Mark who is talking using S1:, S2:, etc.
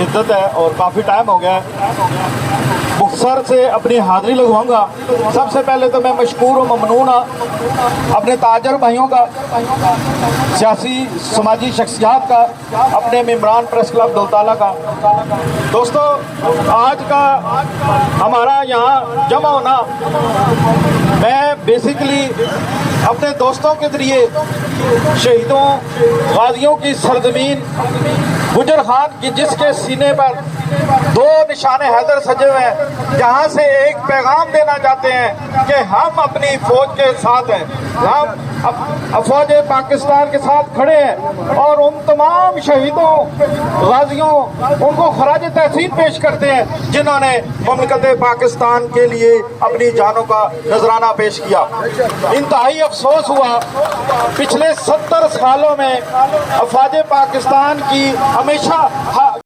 S1: शिद्दत है और काफ़ी टाइम हो गया है। मुख्तसर से अपनी हाज़िरी लगवाऊंगा। सबसे पहले तो मैं मशकूर और ममनून अपने ताजर भाइयों का, सियासी समाजी शख्सियात का, अपने मेम्बरान प्रेस क्लब दौलताला का। दोस्तों, आज का हमारा यहाँ जमा होना, मैं बेसिकली अपने दोस्तों के ज़रिए शहीदों गाजियों की सरजमीन गुजर खान की, जिसके सीने पर 2 निशाने हैदर सजे हुए हैं, जहाँ से एक पैगाम देना चाहते हैं कि हम अपनी फौज के साथ हैं, हम फौज पाकिस्तान के साथ खड़े हैं और उन तमाम शहीदों गाजियों उनको खराज तहसीन पेश करते हैं जिन्होंने ममलकत पाकिस्तान के लिए अपनी जानों का नजराना पेश किया। इंतहाई अफसोस हुआ, पिछले 70 सालों में फौज पाकिस्तान की हमेशा